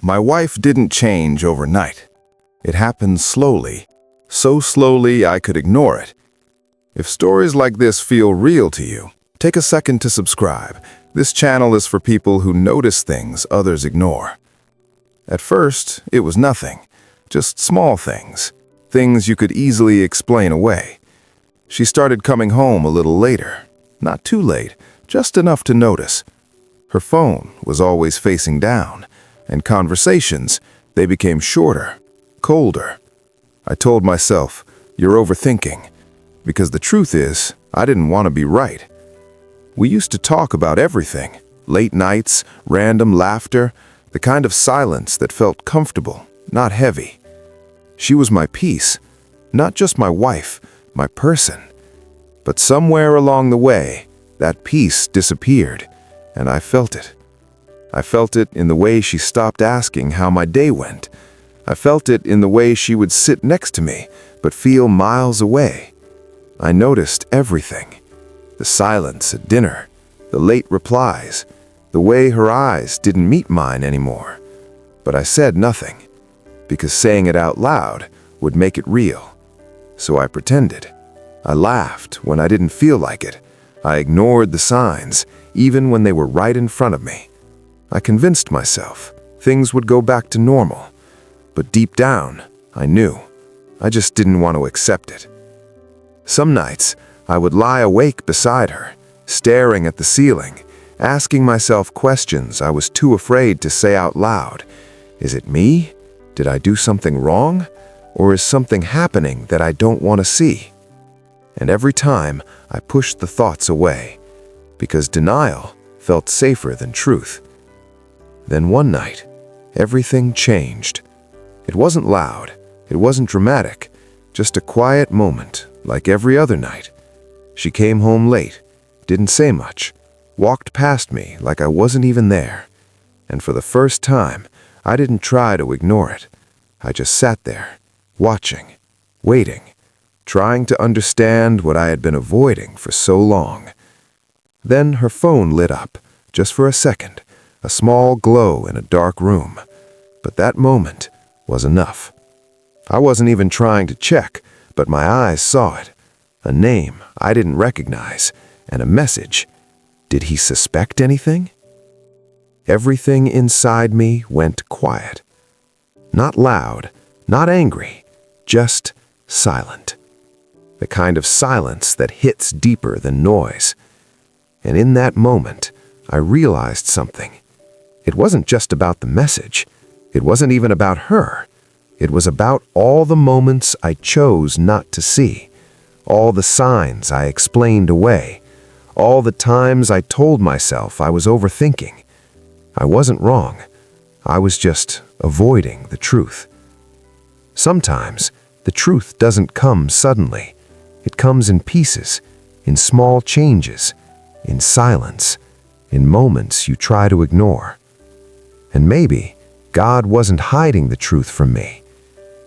My wife didn't change overnight. It happened slowly, so slowly I could ignore it. If stories like this feel real to you, take a second to subscribe. This channel is for people who notice things others ignore. At first, it was nothing, just small things, things you could easily explain away. She started coming home a little later, not too late, just enough to notice. Her phone was always facing down, and conversations, they became shorter, colder. I told myself, "You're overthinking," because the truth is, I didn't want to be right. We used to talk about everything, late nights, random laughter, the kind of silence that felt comfortable, not heavy. She was my peace, not just my wife, my person. But somewhere along the way, that peace disappeared, and I felt it. I felt it in the way she stopped asking how my day went. I felt it in the way she would sit next to me, but feel miles away. I noticed everything. The silence at dinner, the late replies, the way her eyes didn't meet mine anymore. But I said nothing, because saying it out loud would make it real. So I pretended. I laughed when I didn't feel like it. I ignored the signs, even when they were right in front of me. I convinced myself things would go back to normal. But deep down, I knew. I just didn't want to accept it. Some nights, I would lie awake beside her, staring at the ceiling, asking myself questions I was too afraid to say out loud. Is it me? Did I do something wrong? Or is something happening that I don't want to see? And every time, I pushed the thoughts away, because denial felt safer than truth. Then one night, everything changed. It wasn't loud, it wasn't dramatic, just a quiet moment, like every other night. She came home late, didn't say much, walked past me like I wasn't even there. And for the first time, I didn't try to ignore it. I just sat there, watching, waiting, trying to understand what I had been avoiding for so long. Then her phone lit up, just for a second, a small glow in a dark room. But that moment was enough. I wasn't even trying to check, but my eyes saw it. A name I didn't recognize, and a message. Did he suspect anything? Everything inside me went quiet. Not loud, not angry, just silent. The kind of silence that hits deeper than noise. And in that moment, I realized something. It wasn't just about the message. It wasn't even about her. It was about all the moments I chose not to see, all the signs I explained away, all the times I told myself I was overthinking. I wasn't wrong. I was just avoiding the truth. Sometimes, the truth doesn't come suddenly. It comes in pieces, in small changes, in silence, in moments you try to ignore. And maybe God wasn't hiding the truth from me.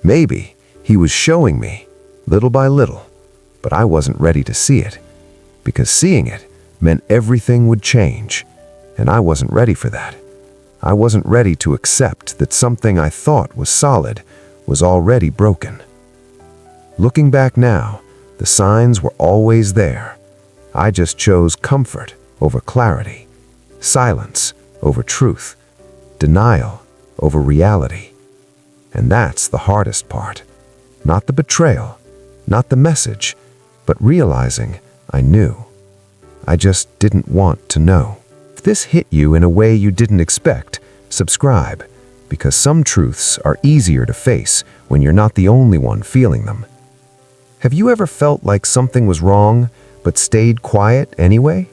Maybe he was showing me, little by little, but I wasn't ready to see it, because seeing it meant everything would change, and I wasn't ready for that. I wasn't ready to accept that something I thought was solid was already broken. Looking back now, the signs were always there. I just chose comfort over clarity, silence over truth, denial over reality. And that's the hardest part. Not the betrayal, not the message, but realizing I knew. I just didn't want to know. If this hit you in a way you didn't expect, subscribe, because some truths are easier to face when you're not the only one feeling them. Have you ever felt like something was wrong, but stayed quiet anyway?